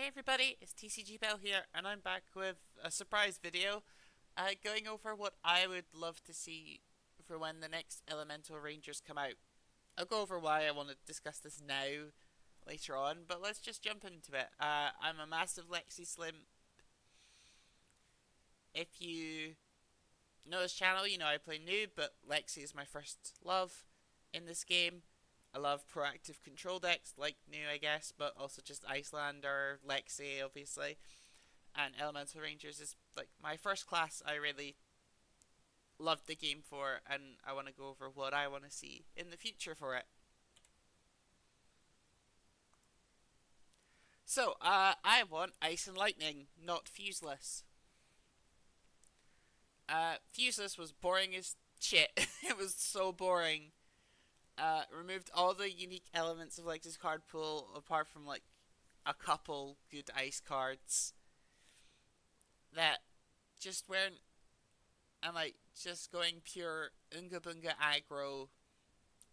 Hey everybody, it's TCG Bell here, and I'm back with a surprise video, going over what I would love to see for when the next Elemental Rangers come out. I'll go over why I want to discuss this now, later on, but let's just jump into it. I'm a massive Lexi Slim. If you know this channel, you know I play noob, but Lexi is my first love in this game. I love proactive control decks, like New, I guess, but also just Icelander, Lexi, obviously. And Elemental Rangers is like my first class I really loved the game for, and I want to go over what I want to see in the future for it. So, I want Ice and Lightning, not Fuseless. Fuseless was boring as shit. It was so boring. Removed all the unique elements of like this card pool, apart from like a couple good ice cards that just weren't. And like just going pure Unga Bunga aggro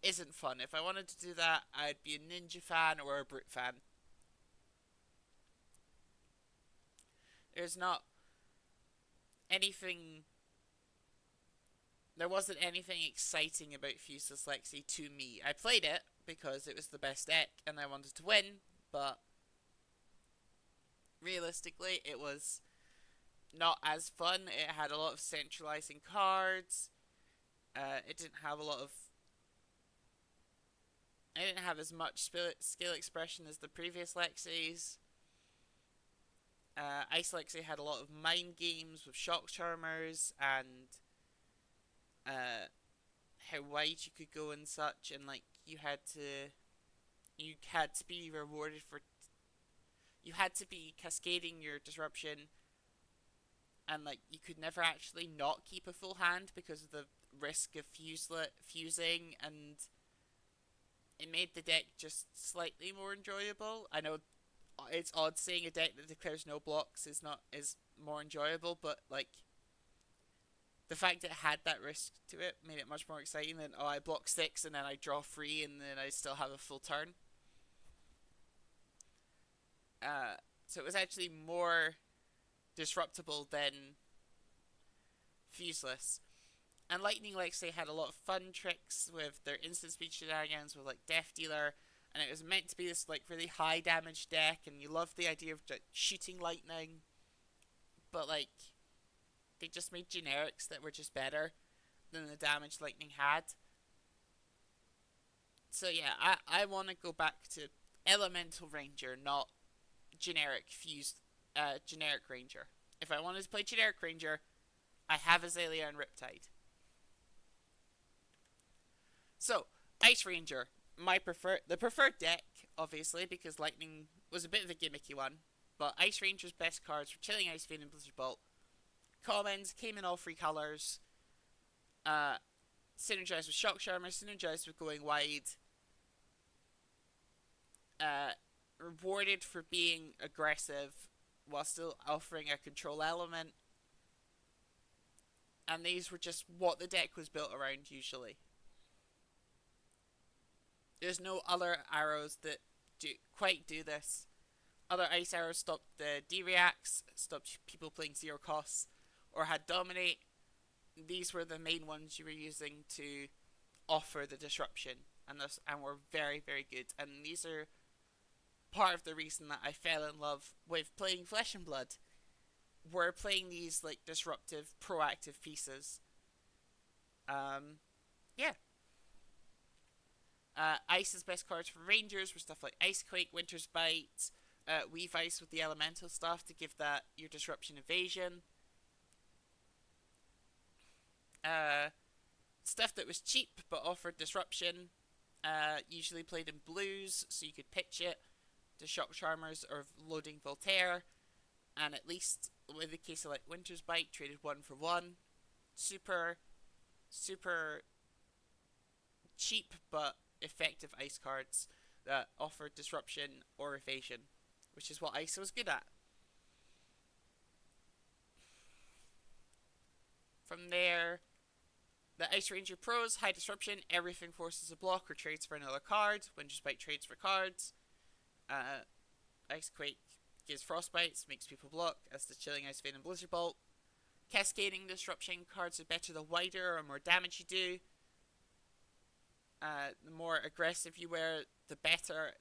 isn't fun. If I wanted to do that, I'd be a Ninja fan or a Brute fan. There's not anything. There wasn't anything exciting about Fuseless Lexi to me. I played it because it was the best deck and I wanted to win, but realistically, it was not as fun. It had a lot of centralizing cards. It didn't have a lot of. It didn't have as much skill expression as the previous Lexis. Ice Lexi had a lot of mind games with shock charmers and how wide you could go and such, and like you had to be rewarded for you had to be cascading your disruption, and like you could never actually not keep a full hand because of the risk of fusing, and it made the deck just slightly more enjoyable. I know it's odd saying a deck that declares no blocks is more enjoyable, but like the fact that it had that risk to it made it much more exciting than, oh, I block 6 and then I draw 3 and then I still have a full turn. Uh, so it was actually more disruptible than Fuseless. And Lightning Lexi had a lot of fun tricks with their instant speed shenanigans with like Death Dealer, and it was meant to be this like really high damage deck, and you loved the idea of like, shooting lightning, but like they just made generics that were just better than the damage Lightning had. So yeah, I want to go back to Elemental Ranger, not generic Ranger. If I wanted to play generic Ranger, I have Azalea and Riptide. So Ice Ranger, the preferred deck, obviously, because Lightning was a bit of a gimmicky one. But Ice Ranger's best cards were Chilling Ice Vein and Blizzard Bolt. Commons came in all three colors. Synergized with Shock Charmer, synergized with going wide. Uh, Rewarded for being aggressive while still offering a control element. And these were just what the deck was built around usually. There's no other arrows that quite do this. Other ice arrows stopped the D-reacts, stopped people playing zero costs, or had dominate. These were the main ones you were using to offer the disruption, and were very, very good. And these are part of the reason that I fell in love with playing Flesh and Blood. We're playing these like disruptive, proactive pieces. Yeah. Ice's best cards for Rangers were stuff like Icequake, Winter's Bite, Weave Ice with the elemental stuff to give that your disruption evasion. Stuff that was cheap but offered disruption. Usually played in blues, so you could pitch it to Shock Charmers or loading Voltaire. And at least with the case of like Winter's Bite, traded 1 for 1. Super, super cheap but effective ice cards that offer disruption or evasion, which is what Ice was good at. From there, the Ice Ranger Pros, high disruption, everything forces a block or trades for another card. Winter's Bite trades for cards. Icequake gives frostbites, makes people block, as the Chilling Ice Vein and Blizzard Bolt. Cascading Disruption cards are better the wider or more damage you do. The more aggressive you were, the better.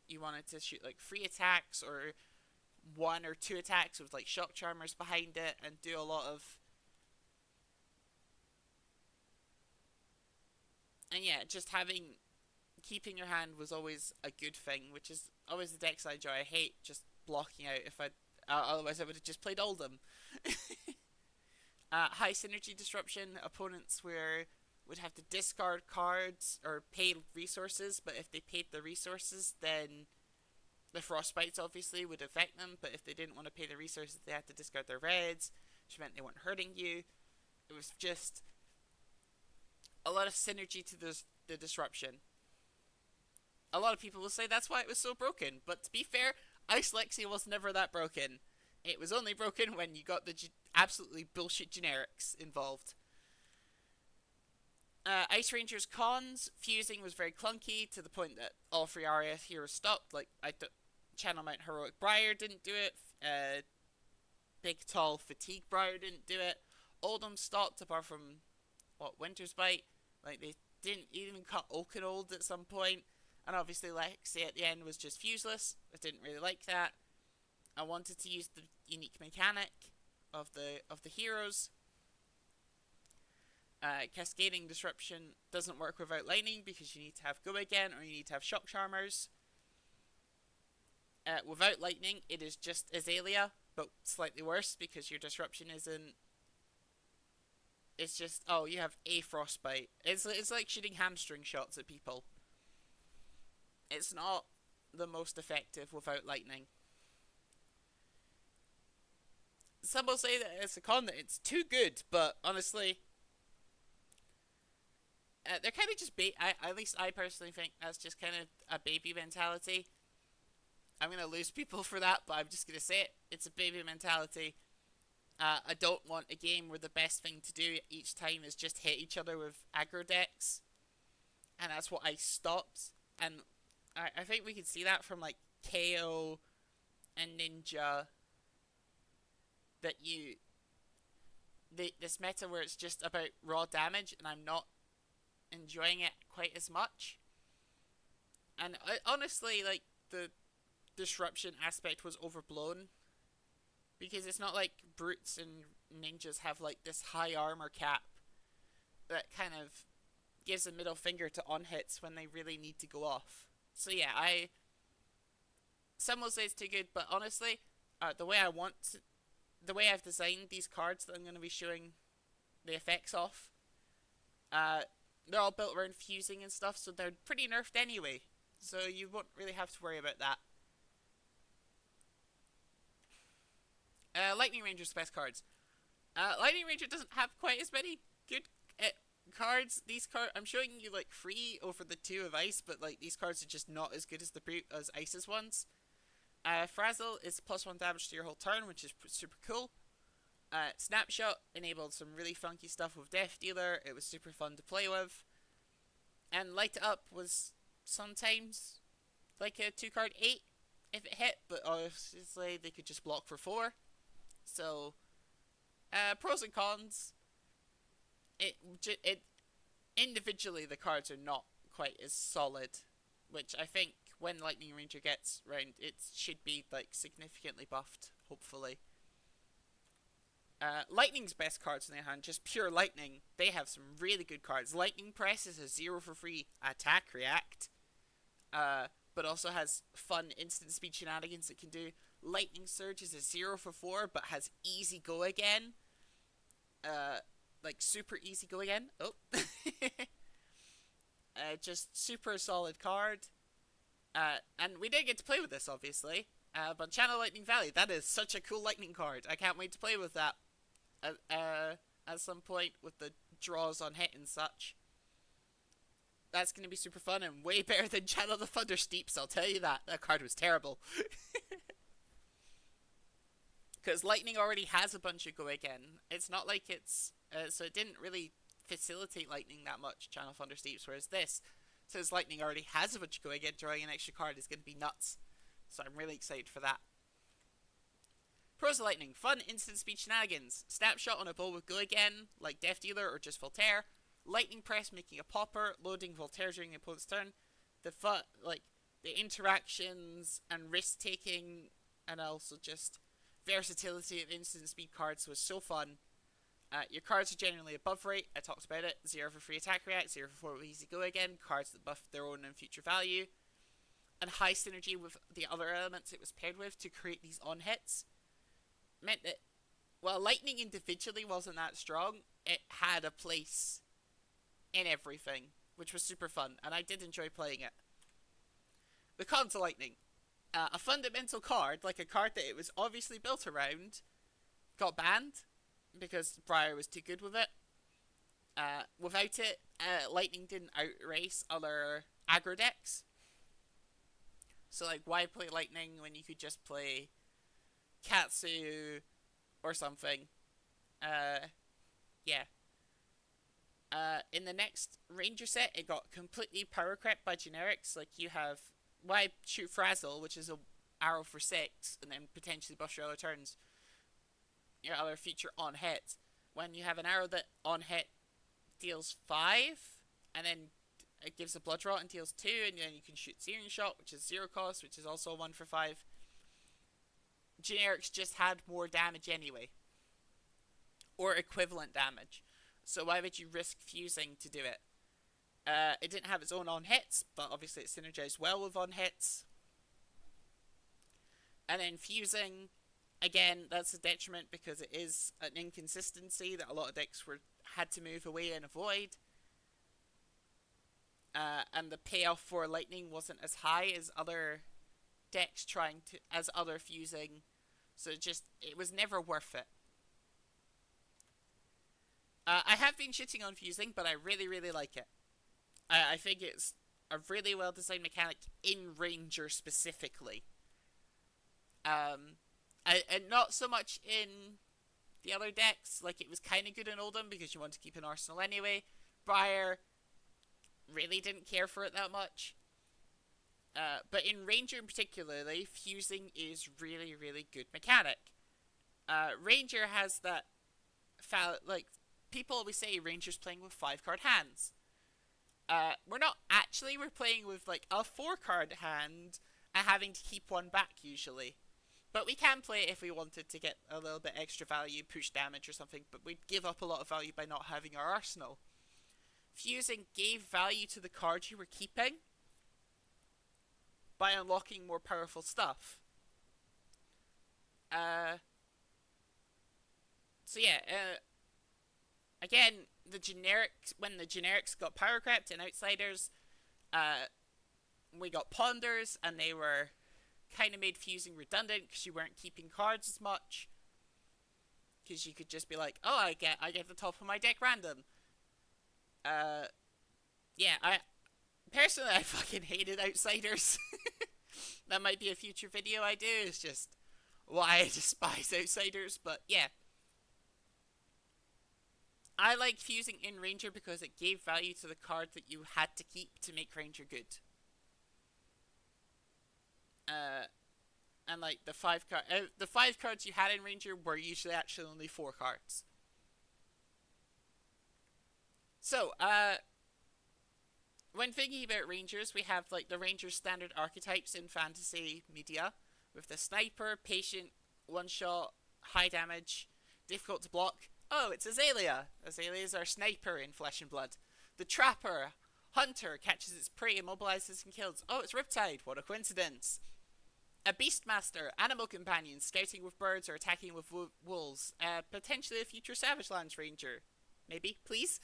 You wanted to shoot like 3 attacks or 1 or 2 attacks with like shock charmers behind it and do a lot of. And yeah, just keeping your hand was always a good thing, which is always the decks I enjoy. I hate just blocking out if otherwise I would have just played Oldham. High synergy disruption, opponents would have to discard cards or pay resources, but if they paid the resources, then the frostbites obviously would affect them, but if they didn't want to pay the resources, they had to discard their reds, which meant they weren't hurting you. It was just a lot of synergy to the disruption. A lot of people will say that's why it was so broken, but to be fair, Ice Lexi was never that broken. It was only broken when you got the absolutely bullshit generics involved. Ice Ranger's cons, fusing was very clunky to the point that all 3 aria heroes stopped. Like, Channel Mount Heroic Briar didn't do it. Big Tall Fatigue Briar didn't do it. Oldham stopped apart from, Winter's Bite. Like, they didn't even cut Oakenold at some point. And obviously Lexi at the end was just fuseless. I didn't really like that. I wanted to use the unique mechanic of the heroes. Cascading Disruption doesn't work without lightning because you need to have Go Again or you need to have Shock Charmers. Without lightning, it is just Azalea, but slightly worse because your disruption isn't. It's just, you have a frostbite. It's like shooting hamstring shots at people. It's not the most effective without lightning. Some will say that it's a con that it's too good, but honestly, they're kind of just at least I personally think that's just kind of a baby mentality. I'm gonna lose people for that, but I'm just gonna say it. It's a baby mentality. I don't want a game where the best thing to do each time is just hit each other with aggro decks, and that's what I stopped. And I think we can see that from like KO and Ninja. That this meta where it's just about raw damage, and I'm not enjoying it quite as much. And honestly, like, the disruption aspect was overblown because it's not like brutes and ninjas have like this high armor cap that kind of gives a middle finger to on hits when they really need to go off. So yeah, some will say it's too good, but honestly, the way I've designed these cards that I'm going to be showing the effects of, they're all built around fusing and stuff, so they're pretty nerfed anyway. So you won't really have to worry about that. Lightning Ranger's best cards. Lightning Ranger doesn't have quite as many good cards. I'm showing you like 3 over the 2 of Ice, but like these cards are just not as good as as Ice's ones. Frazzle is +1 damage to your whole turn, which is super cool. Snapshot enabled some really funky stuff with Death Dealer. It was super fun to play with. And Light It Up was sometimes like a 2-card 8 if it hit, but obviously they could just block for 4. So, pros and cons. It individually the cards are not quite as solid, which I think when Lightning Ranger gets round, it should be like significantly buffed, hopefully. Lightning's best cards in their hand, just pure lightning. They have some really good cards. Lightning Press is a 0 for free attack react, but also has fun instant speed shenanigans it can do. Lightning Surge is a 0 for 4, but has easy go again. Like super easy go again. Oh. Just super solid card. And we didn't get to play with this, obviously. But Channel Lightning Valley, that is such a cool lightning card. I can't wait to play with that at some point with the draws on hit and such. That's going to be super fun and way better than Channel the Thunder Steeps, I'll tell you that. That card was terrible. Because Lightning already has a bunch of go again. It's not like it's... so it didn't really facilitate Lightning that much, Channel Thunder Steeps, whereas this, since Lightning already has a bunch of go again, drawing an extra card is going to be nuts. So I'm really excited for that. Pros of Lightning: fun instant speed shenanigans. Snapshot on a ball with Go Again, like Death Dealer or just Voltaire. Lightning Press making a popper, loading Voltaire during the opponent's turn. The interactions and risk taking, and also just versatility of instant speed cards was so fun. Your cards are generally above rate. I talked about it. 0 for free attack react, 0 for 4 with easy Go Again. Cards that buff their own and future value. And high synergy with the other elements it was paired with to create these on hits. Meant that while Lightning individually wasn't that strong, it had a place in everything, which was super fun, and I did enjoy playing it. The cons of Lightning: a fundamental card, like a card that it was obviously built around, got banned because Briar was too good with it. Without it, Lightning didn't outrace other aggro decks. So, like, why play Lightning when you could just play Katsu or something? Yeah. In the next Ranger set, it got completely power crept by generics. Like, you have why shoot Frazzle, which is a arrow for 6, and then potentially buff your other turns, your other feature on hit. When you have an arrow that on hit deals 5, and then it gives a blood rot and deals 2, and then you can shoot Searing Shot, which is 0 cost, which is also 1 for 5. Generics just had more damage anyway, or equivalent damage. So why would you risk fusing to do it? It didn't have its own on hits, but obviously it synergized well with on hits. And then fusing, again, that's a detriment because it is an inconsistency that a lot of decks had to move away and avoid. And the payoff for Lightning wasn't as high as other decks as other fusing. So it was never worth it. I have been shitting on fusing, but I really, really like it. I think it's a really well designed mechanic in Ranger specifically. And not so much in the other decks. Like, it was kind of good in Oldham because you want to keep an arsenal anyway. Briar really didn't care for it that much. But in Ranger in particularly, fusing is really, really good mechanic. Ranger has that people always say Ranger's playing with 5-card hands. We're not actually. We're playing with like a 4-card hand and having to keep one back usually. But we can play it if we wanted to get a little bit extra value, push damage or something, but we'd give up a lot of value by not having our arsenal. Fusing gave value to the cards you were keeping by unlocking more powerful stuff. So yeah, again, when the generics got power crept in Outsiders, we got Ponders, and they were kind of made fusing redundant because you weren't keeping cards as much. Because you could just be like, oh, I get the top of my deck random. Yeah, I fucking hated Outsiders. That might be a future video I do. It's just why I despise Outsiders, but yeah. I like fusing in Ranger because it gave value to the card that you had to keep to make Ranger good. And like the 5 cards you had in Ranger were usually actually only 4 cards. So, when thinking about Rangers, we have like the Ranger standard archetypes in fantasy media, with the Sniper, Patient, one-shot, high damage, difficult to block. Oh, it's Azalea. Azalea is our Sniper in Flesh and Blood. The Trapper, Hunter, catches its prey, immobilizes and kills. Oh, it's Riptide. What a coincidence. A Beastmaster, Animal Companion, scouting with birds or attacking with wolves. Potentially a future Savage Lands Ranger. Maybe, please.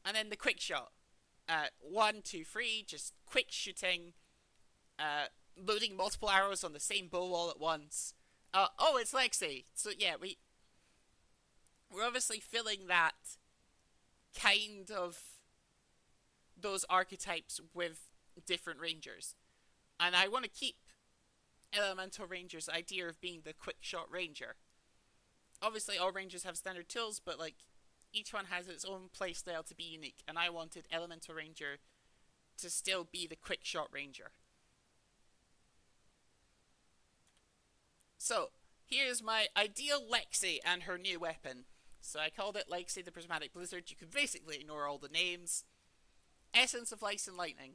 And then the Quick Shot. 1, 2, 3, just quick shooting. Loading multiple arrows on the same bow all at once. Oh, it's Lexi. So yeah, we're obviously filling that kind of those archetypes with different Rangers. And I want to keep Elemental Ranger's idea of being the quick shot Ranger. Obviously all Rangers have standard tools, but like each one has its own playstyle to be unique, and I wanted Elemental Ranger to still be the quick shot Ranger. So, here's my ideal Lexi and her new weapon. So I called it Lexi the Prismatic Blizzard. You can basically ignore all the names. Essence of Ice and Lightning.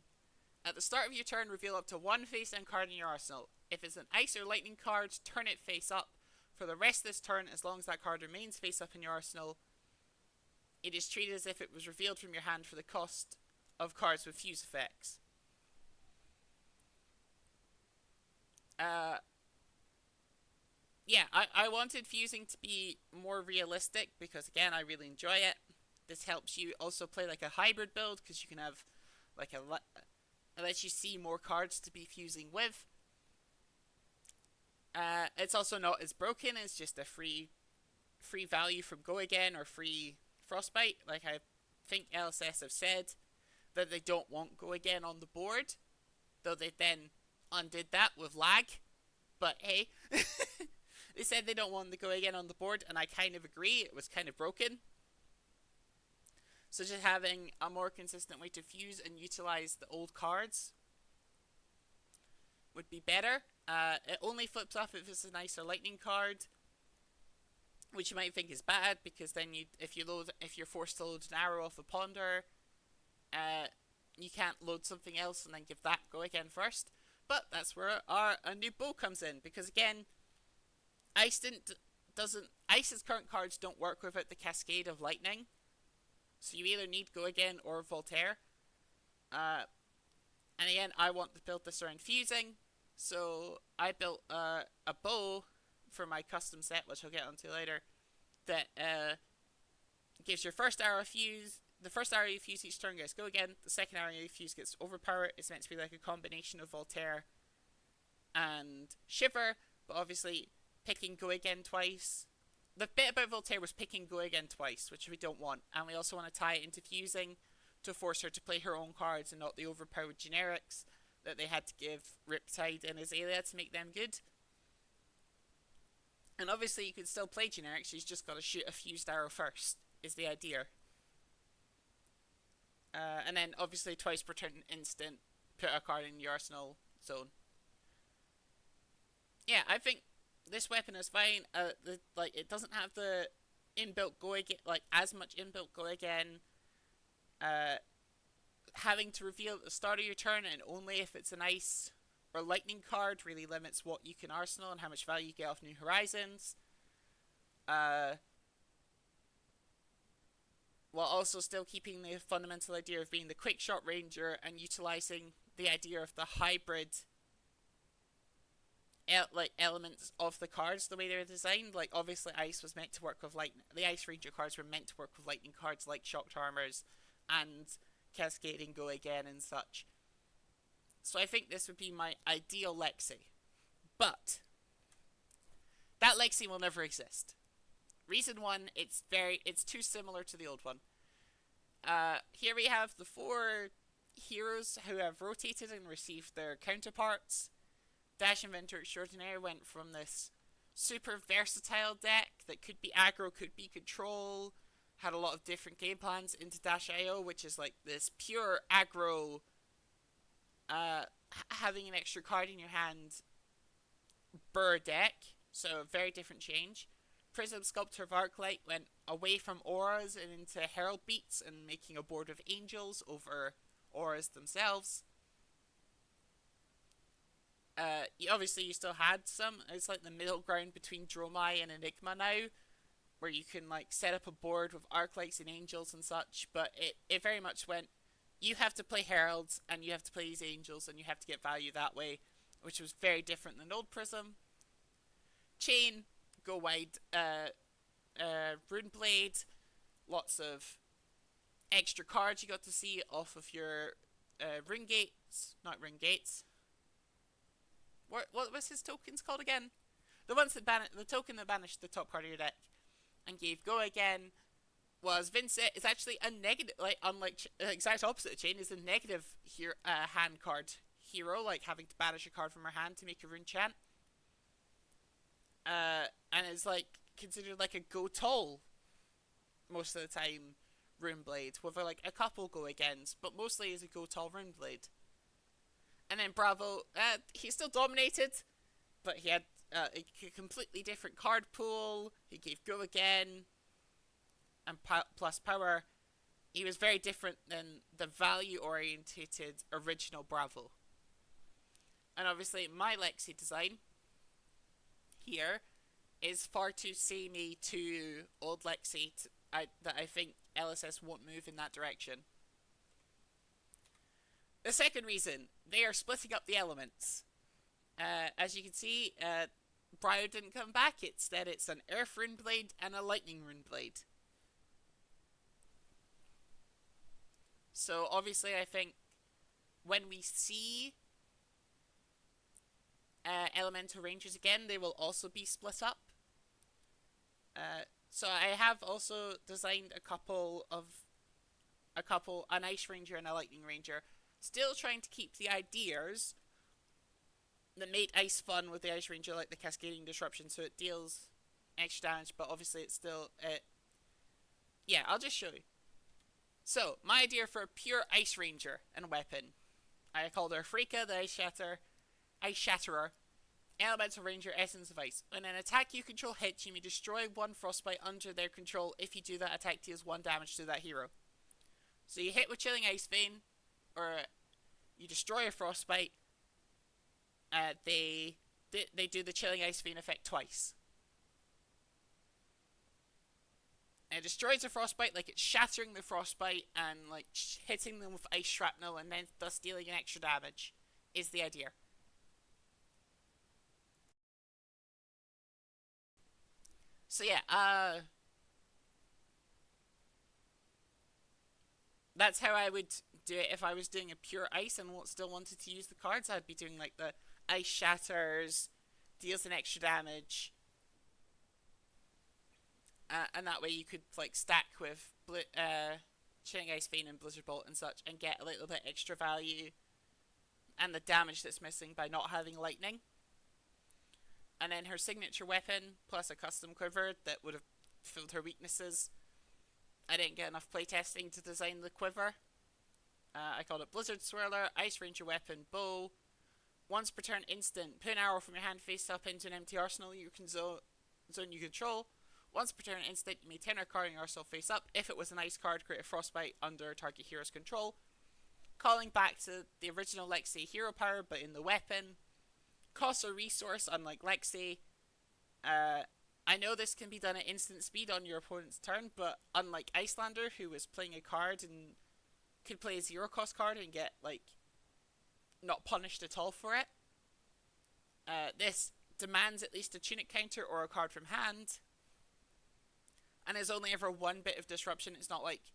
At the start of your turn, reveal up to one face down card in your arsenal. If it's an ice or lightning card, turn it face up. For the rest of this turn, as long as that card remains face up in your arsenal, it is treated as if it was revealed from your hand for the cost of cards with fuse effects. Uh, yeah, I wanted fusing to be more realistic because, again, I really enjoy it. This helps you also play like a hybrid build because you can have like it lets you see more cards to be fusing with. It's also not as broken as just a free value from Go Again or free Frostbite. Like I think LSS have said that they don't want Go Again on the board, though they then undid that with lag. But hey, they said they don't want the Go Again on the board, and I kind of agree. It was kind of broken. So just having a more consistent way to fuse and utilize the old cards would be better. It only flips off if it's an ice or lightning card, which you might think is bad because then if you're forced to load an arrow off a ponder, you can't load something else and then give that Go Again first. But that's where a new bow comes in because again, Ice's current cards don't work without the cascade of lightning. So you either need Go Again or Voltaire. And again, I want to build this around fusing. So I built a bow for my custom set, which I'll get onto later, that gives your first arrow fuse. The first arrow you fuse each turn gets Go Again. The second arrow you fuse gets Overpower. It's meant to be like a combination of Voltaire and Shiver, but obviously picking Go Again twice. The bit about Voltaire was picking Go Again twice, which we don't want, and we also want to tie it into fusing to force her to play her own cards and not the overpowered generics that they had to give Riptide and Azalea to make them good. And obviously you can still play generics, she's just got to shoot a fused arrow first, is the idea. And then obviously twice per turn instant, put a card in your arsenal zone. Yeah, I think this weapon is fine. It doesn't have the inbuilt Go Again, like as much inbuilt Go Again. Having to reveal at the start of your turn and only if it's an ice or lightning card really limits what you can arsenal and how much value you get off New Horizons. While also still keeping the fundamental idea of being the quick shot ranger and utilizing the idea of the hybrid elements of the cards the way they're designed. Like obviously ice was meant to work with lightning. The ice ranger cards were meant to work with lightning cards like shocked armors and cascading Go Again and such. So I think this would be my ideal Lexi. But that Lexi will never exist. Reason one, it's too similar to the old one. Here we have the 4 heroes who have rotated and received their counterparts. Dash Inventor Extraordinaire went from this super versatile deck that could be aggro, could be control, had a lot of different game plans, into Dash.io, which is like this pure aggro, having an extra card in your hand burr deck, so a very different change. Prism Sculptor of Arclight went away from auras and into Herald Beats and making a board of angels over auras themselves. Obviously you still had some. It's like the middle ground between Dromai and Enigma now, where you can like set up a board with Arclights and angels and such, but it very much went, you have to play Heralds and you have to play these angels and you have to get value that way, which was very different than Old Prism. Chain, go wide, Runeblade, lots of extra cards you got to see off of your Rune Gates, not Rune Gates. What was his tokens called again? The ones that the token that banished the top card of your deck and gave Go Again was Vincent. Is actually a negative, like unlike exact opposite of Chain, is a negative here hand card hero, like having to banish a card from her hand to make a rune chant. And is like considered like a go tall most of the time Runeblade, with like a couple Go Agains, but mostly is a go tall Runeblade. And then Bravo, he still dominated, but he had a completely different card pool. He gave Go Again and plus power. He was very different than the value orientated original Bravo. And obviously, my Lexi design here is far too samey to old Lexi that I think LSS won't move in that direction. The second reason, they are splitting up the elements. As you can see, Bryo didn't come back. Instead, it's an Earth Rune Blade and a Lightning Rune Blade. So obviously, I think when we see Elemental Rangers again, they will also be split up. So I have also designed an Ice Ranger and a Lightning Ranger, still trying to keep the ideas that made Ice fun with the Ice Ranger, like the Cascading Disruption, so it deals extra damage, but obviously it's still yeah, I'll just show you. So my idea for a pure Ice Ranger and weapon, I called her Freaka, the Ice Shatterer. Elemental Ranger, Essence of Ice. When an attack you control hits, you may destroy one Frostbite under their control. If you do that, attack deals 1 damage to that hero. So you hit with Chilling Ice Vein, or you destroy a Frostbite. They do the Chilling Ice Vein effect twice. And it destroys a Frostbite, like it's shattering the Frostbite and like hitting them with Ice Shrapnel, and then thus dealing an extra damage. Is the idea. So yeah, that's how I would do it if I was doing a pure ice and still wanted to use the cards. I'd be doing like the Ice Shatters, deals an extra damage, and that way you could like stack with Chilling Ice Vein and Blizzard Bolt and such, and get a little bit extra value and the damage that's missing by not having lightning. And then her signature weapon, plus a custom quiver that would have filled her weaknesses. I didn't get enough playtesting to design the quiver. I called it Blizzard Swirler, Ice Ranger Weapon, Bow. Once per turn instant, put an arrow from your hand face up into an empty arsenal you can zone you control. Once per turn instant, you may turn a card in your arsenal face up. If it was an ice card, create a Frostbite under target hero's control. Calling back to the original Lexi hero power, but in the weapon. Costs a resource, unlike Lexi. I know this can be done at instant speed on your opponent's turn, but unlike Icelander, who was playing a card and could play a 0-cost card and get, like, not punished at all for it, this demands at least a tunic counter or a card from hand, and there's only ever one bit of disruption. It's not like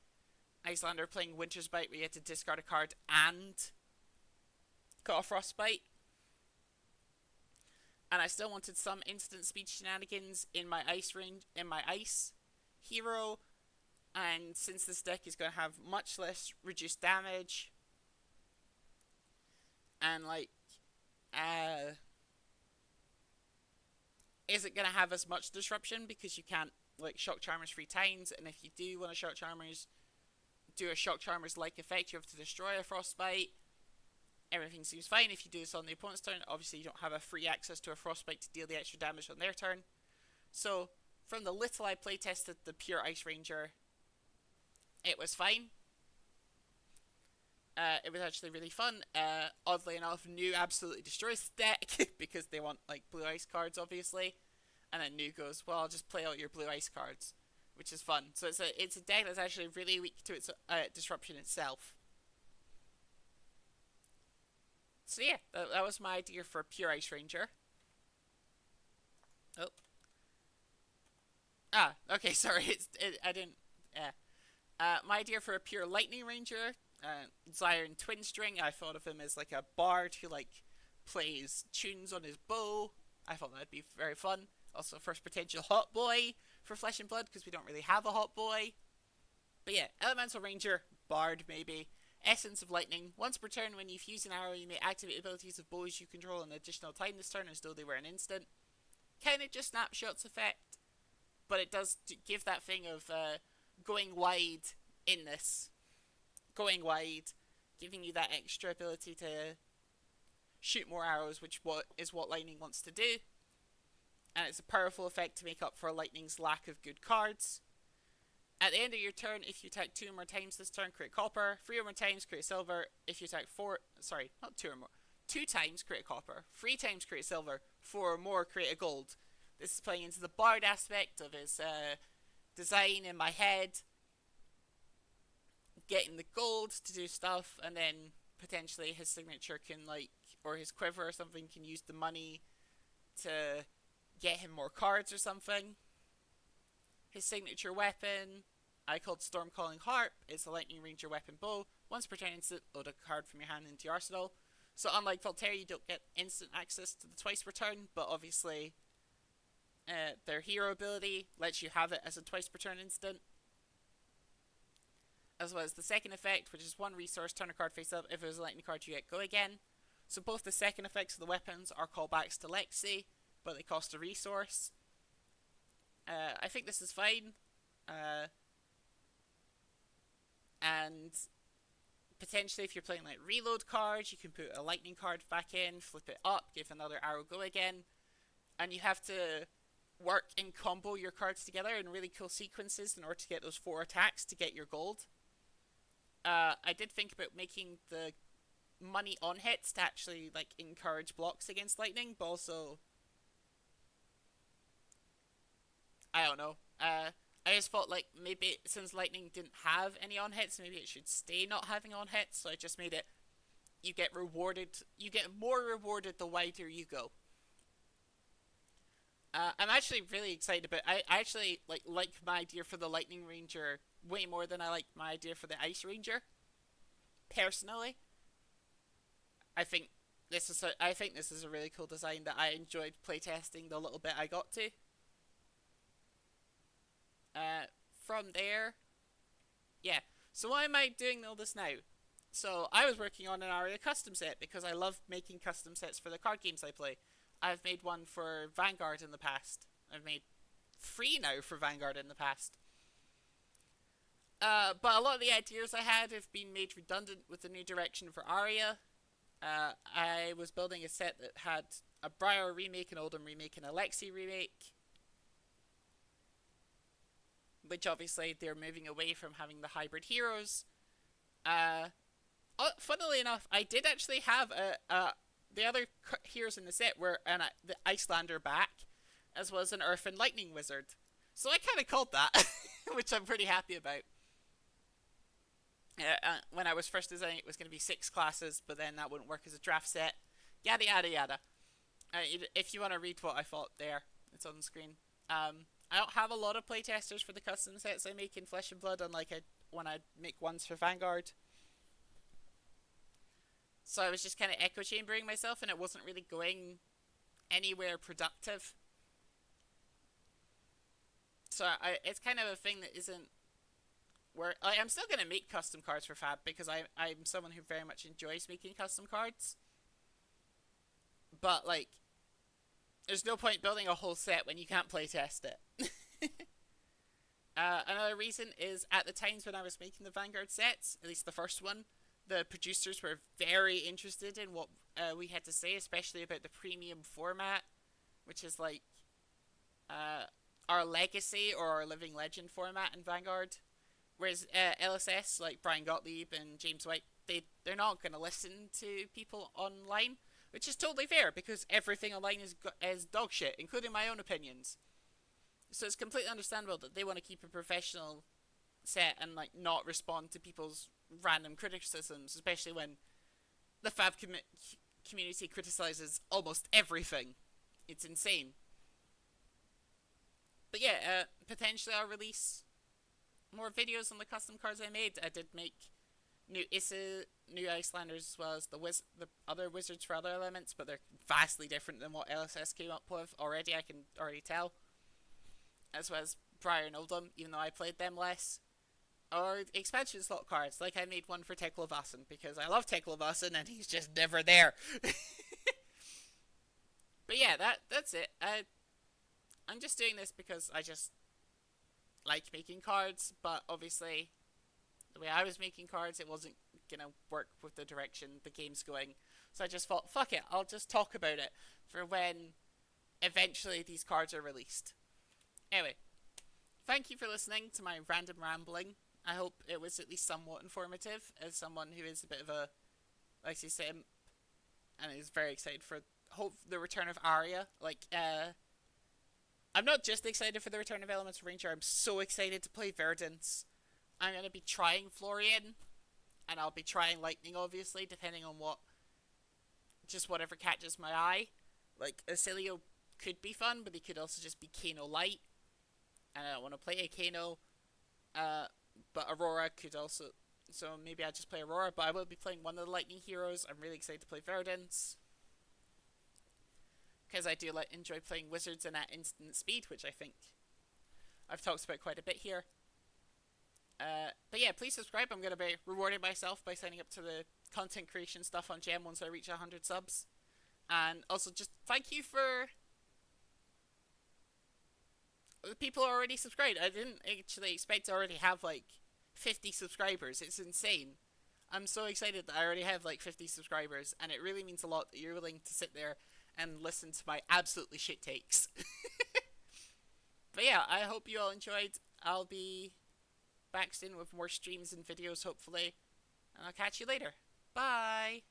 Icelander playing Winter's Bite where you had to discard a card and got a Frostbite. And I still wanted some instant speed shenanigans in my ice hero. And since this deck is going to have much less reduced damage, and like, is it going to have as much disruption because you can't like Shock Charmers 3 times? And if you do want to Shock Charmers, do a Shock Charmers like effect, you have to destroy a Frostbite. Everything seems fine. If you do this on the opponent's turn, obviously you don't have a free access to a Frostbite to deal the extra damage on their turn. So, from the little I playtested the pure Ice Ranger, it was fine. It was actually really fun. Oddly enough, New absolutely destroys the deck because they want like blue ice cards, obviously. And then New goes, well, I'll just play out your blue ice cards, which is fun. So it's a deck that's actually really weak to its disruption itself. So yeah, that was my idea for pure Ice Ranger. Oh. Ah, okay, sorry. I didn't. My idea for a pure Lightning Ranger, Zion Twin String. I thought of him as like a bard who like plays tunes on his bow. I thought that'd be very fun. Also, first potential hot boy for Flesh and Blood because we don't really have a hot boy. But yeah, Elemental Ranger, bard maybe. Essence of Lightning. Once per turn, when you fuse an arrow, you may activate abilities of bows you control an additional time this turn as though they were an instant. Kind of just snapshots effect, but it does give that thing of going wide in this. Going wide, giving you that extra ability to shoot more arrows, which is what Lightning wants to do. and it's a powerful effect to make up for lightning's lack of good cards. At the end of your turn, if you attack 2 or more times this turn, create copper. 3 or more times, create silver. If you attack not 2 or more. 2 times, create copper. 3 times, create silver. 4 or more, create a gold. This is playing into the bard aspect of his design in my head. Getting the gold to do stuff, and then potentially his signature can, or his quiver or something, can use the money to get him more cards or something. His signature weapon, I called Stormcalling Harp, is a Lightning Ranger weapon bow. Once per turn, instant load a card from your hand into your arsenal. So unlike Voltaire, you don't get instant access to the twice per turn, but obviously their hero ability lets you have it as a twice per turn instant. As well as the second effect, which is 1 resource, turn a card face up. If it was a lightning card, you get go again. So both the second effects of the weapons are callbacks to Lexi, but they cost a resource. I think this is fine. And potentially, if you're playing like reload cards, you can put a lightning card back in, flip it up, give another arrow go again. And you have to work and combo your cards together in really cool sequences in order to get those 4 attacks to get your gold. I did think about making the money on hits to actually encourage blocks against lightning, but also I don't know. I just thought maybe since lightning didn't have any on hits, maybe it should stay not having on hits. So I just made it. You get more rewarded the wider you go. I'm actually really excited about. I actually like my idea for the Lightning Ranger way more than I like my idea for the Ice Ranger. Personally, I think this is a really cool design that I enjoyed playtesting the little bit I got to. From there, yeah. So why am I doing all this now? So I was working on an aria custom set because I love making custom sets for the card games I play. I've made one for Vanguard in the past. I've made 3 now for Vanguard in the past. But a lot of the ideas I had have been made redundant with the new direction for aria. I was building a set that had a Briar remake, an Oldham remake, and a Lexi remake. Which obviously they're moving away from having the hybrid heroes. Funnily enough, I did actually have the other heroes in the set were the Icelander back, as well as an Earth and Lightning Wizard. So I kind of called that, which I'm pretty happy about. When I was first designing it was going to be 6 classes, but then that wouldn't work as a draft set. Yada yada yada. If you want to read what I thought there, it's on the screen. I don't have a lot of playtesters for the custom sets I make in Flesh and Blood, unlike when I make ones for Vanguard. So I was just kind of echo chambering myself, and it wasn't really going anywhere productive. So it's kind of a thing that isn't where I'm still going to make custom cards for Fab because I'm someone who very much enjoys making custom cards. But there's no point building a whole set when you can't playtest it. Another reason is at the times when I was making the Vanguard sets, at least the first one, the producers were very interested in what we had to say, especially about the premium format, which is our legacy or our living legend format in Vanguard. Whereas LSS, like Brian Gottlieb and James White, they're not going to listen to people online. Which is totally fair, because everything online is dog shit, including my own opinions. So it's completely understandable that they want to keep a professional set and not respond to people's random criticisms, especially when the Fab community criticizes almost everything. It's insane. But yeah, potentially I'll release more videos on the custom cards I made. I did make new Issa, new Icelanders, as well as the other wizards for other elements, but they're vastly different than what LSS came up with already, I can already tell. As well as Briar and Oldham, even though I played them less. Or expansion slot cards, like I made one for Teklovasan, because I love Teklovasan and he's just never there. But yeah, that's it. I'm just doing this because I just like making cards, but obviously the way I was making cards, it wasn't gonna work with the direction the game's going. So I just thought, fuck it, I'll just talk about it for when eventually these cards are released. Anyway, thank you for listening to my random rambling. I hope it was at least somewhat informative as someone who is a bit of a, like you say, and is very excited for the return of Aria. I'm not just excited for the return of Elemental Ranger. I'm so excited to play Verdance. I'm gonna be trying Florian, and I'll be trying Lightning, obviously, depending on just whatever catches my eye. Like Acilio could be fun, but he could also just be Kano Light, and I don't want to play a Kano. But Aurora could also. So maybe I just play Aurora, but I will be playing one of the Lightning heroes. I'm really excited to play Verdance. Because I do enjoy playing Wizards and at instant speed, which I think I've talked about quite a bit here. But yeah, please subscribe. I'm going to be rewarding myself by signing up to the content creation stuff on Gem once I reach 100 subs. And also just thank you for the people who already subscribed. I didn't actually expect to already have like 50 subscribers. It's insane. I'm so excited that I already have like 50 subscribers, and it really means a lot that you're willing to sit there and listen to my absolutely shit takes. But yeah, I hope you all enjoyed. I'll be back soon with more streams and videos, hopefully. And I'll catch you later. Bye!